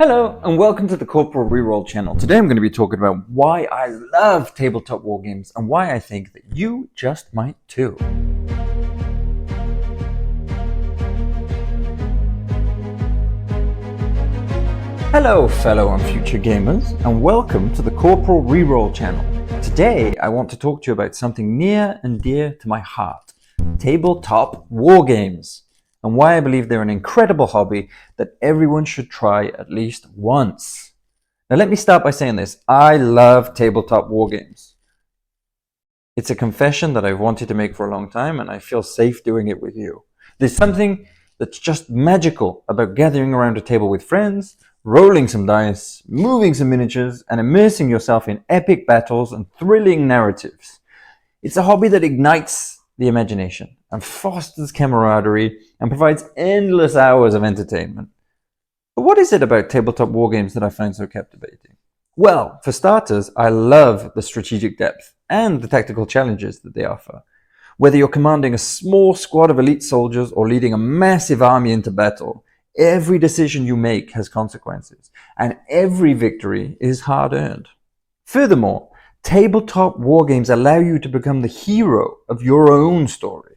Hello and welcome to the Corporal Reroll channel. Today I'm going to be talking about why I love tabletop wargames and why I think that you just might too. Hello fellow and future gamers and welcome to the Corporal Reroll channel. Today I want to talk to you about something near and dear to my heart, tabletop wargames, and why I believe they're an incredible hobby that everyone should try at least once. Now let me start by saying this. I love tabletop wargames. It's a confession that I've wanted to make for a long time and I feel safe doing it with you. There's something that's just magical about gathering around a table with friends, rolling some dice, moving some miniatures, and immersing yourself in epic battles and thrilling narratives. It's a hobby that ignites the imagination and fosters camaraderie and provides endless hours of entertainment. But what is it about tabletop wargames that I find so captivating? Well, for starters, I love the strategic depth and the tactical challenges that they offer. Whether you're commanding a small squad of elite soldiers or leading a massive army into battle, every decision you make has consequences, and every victory is hard-earned. Furthermore, tabletop wargames allow you to become the hero of your own story.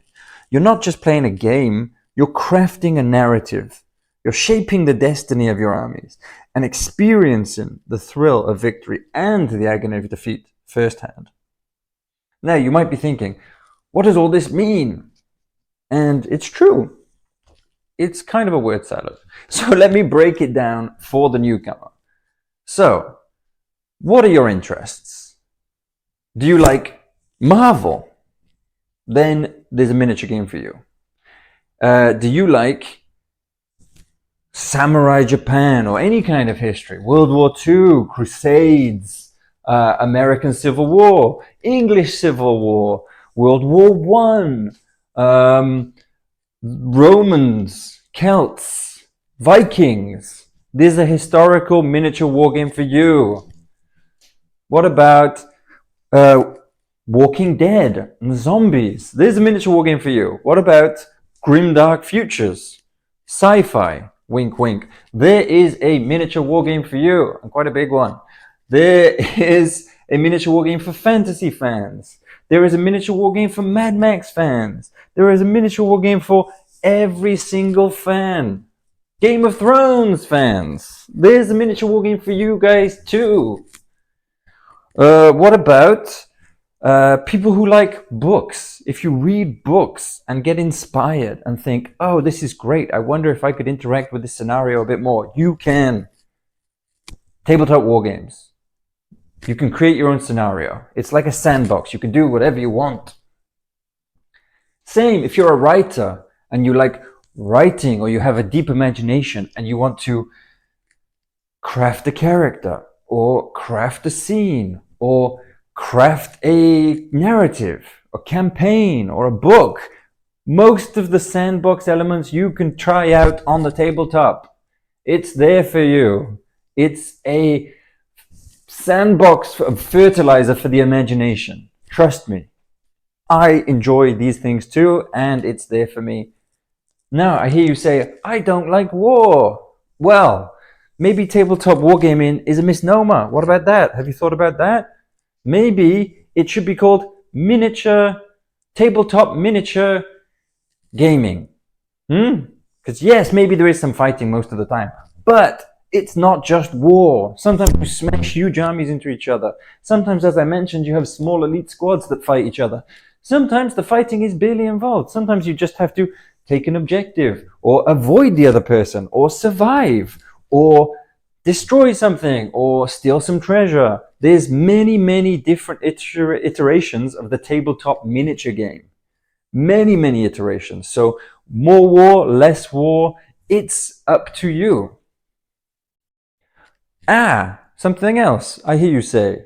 You're not just playing a game, you're crafting a narrative. You're shaping the destiny of your armies and experiencing the thrill of victory and the agony of defeat firsthand. Now, you might be thinking, what does all this mean? And it's true. It's kind of a word salad. So let me break it down for the newcomer. So, what are your interests? Do you like Marvel? Then there's a miniature game for you. Do you like Samurai Japan or any kind of history? World War II, Crusades, American Civil War, English Civil War, World War I, Romans, Celts, Vikings. There's a historical miniature wargame for you. What about Walking Dead and zombies? There's a miniature wargame for you. What about grimdark futures? Sci-fi, wink wink. There is a miniature wargame for you, and quite a big one. There is a miniature wargame for fantasy fans. There is a miniature wargame for Mad Max fans. There is a miniature wargame for every single fan. Game of Thrones fans. There's a miniature wargame for you guys too. What about people who like books? If you read books and get inspired and think, oh, this is great, I wonder if I could interact with this scenario a bit more. You can. Tabletop wargames. You can create your own scenario. It's like a sandbox. You can do whatever you want. Same if you're a writer and you like writing, or you have a deep imagination and you want to craft a character or craft a scene or craft a narrative, a campaign, or a book. Most of the sandbox elements you can try out on the tabletop. It's there for you. It's a sandbox of fertilizer for the imagination. Trust me. I enjoy these things too, and it's there for me. Now, I hear you say, I don't like war. Well, maybe tabletop wargaming is a misnomer. What about that? Have you thought about that? Maybe it should be called tabletop miniature gaming. Because yes, maybe there is some fighting most of the time, but it's not just war. Sometimes you smash huge armies into each other. Sometimes, as I mentioned, you have small elite squads that fight each other. Sometimes the fighting is barely involved. Sometimes you just have to take an objective, or avoid the other person, or survive, or destroy something, or steal some treasure. There's many different iterations of the tabletop miniature game. Many iterations. So more war, less war, it's up to you. Something else. I hear you say,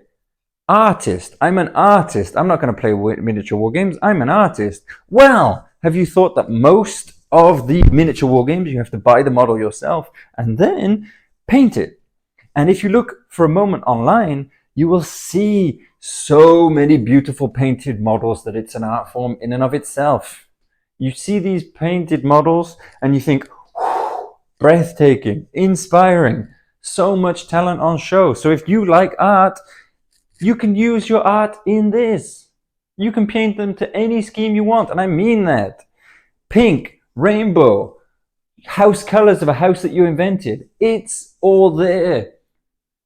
artist. I'm an artist. I'm not going to play miniature war games. I'm an artist. Well, have you thought that most of the miniature war games, you have to buy the model yourself and then paint it? And if you look for a moment online, you will see so many beautiful painted models that it's an art form in and of itself. You see these painted models and you think, breathtaking, inspiring. So much talent on show. So if you like art, you can use your art in this. You can paint them to any scheme you want, and I mean that. Pink, rainbow, house colors of a house that you invented. It's all there.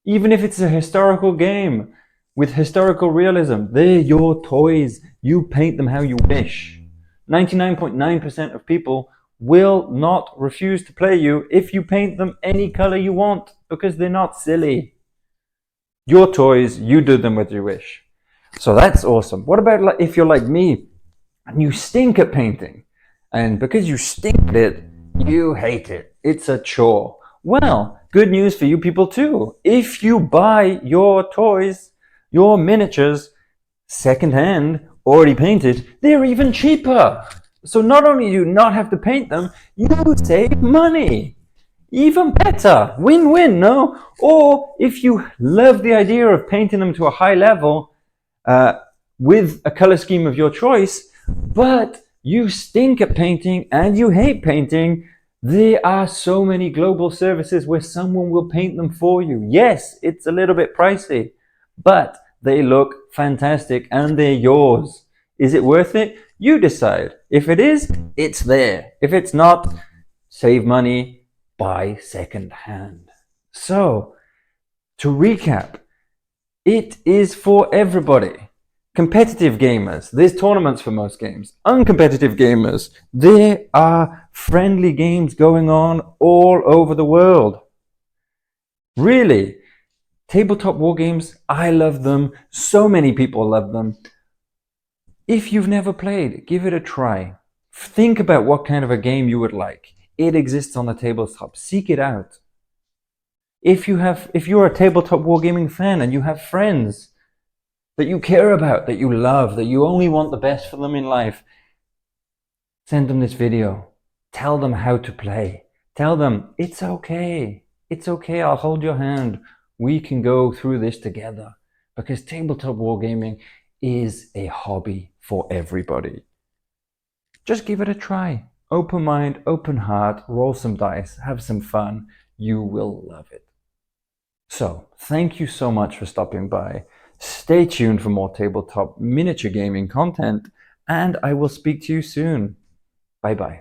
Even if it's a historical game with historical realism, they're your toys. You paint them how you wish. 99.9% of people will not refuse to play you if you paint them any color you want, because they're not silly. Your toys, you do them with your wish. So that's awesome. What about if you're like me and you stink at painting? And because you stink at it, you hate it. It's a chore. Well, good news for you people too. If you buy your toys, your miniatures, secondhand, already painted, they're even cheaper. So not only do you not have to paint them, you save money. Even better, win-win, no? Or if you love the idea of painting them to a high level with a color scheme of your choice, but you stink at painting and you hate painting, there are so many global services where someone will paint them for you. Yes, it's a little bit pricey, but they look fantastic and they're yours. Is it worth it? You decide. If it is, it's there. If it's not, save money, buy second hand. So, to recap, it is for everybody. Competitive gamers, there's tournaments for most games. Uncompetitive gamers, there are friendly games going on all over the world. Really, tabletop war games, I love them. So many people love them. If you've never played, give it a try. Think about what kind of a game you would like. It exists on the tabletop. Seek it out. If you're a tabletop wargaming fan and you have friends that you care about, that you love, that you only want the best for them in life, send them this video. Tell them how to play. Tell them, it's okay. It's okay, I'll hold your hand. We can go through this together. Because tabletop wargaming is a hobby for everybody. Just give it a try. Open mind, open heart, roll some dice, have some fun. You will love it. So, thank you so much for stopping by. Stay tuned for more tabletop miniature gaming content, and I will speak to you soon. Bye bye.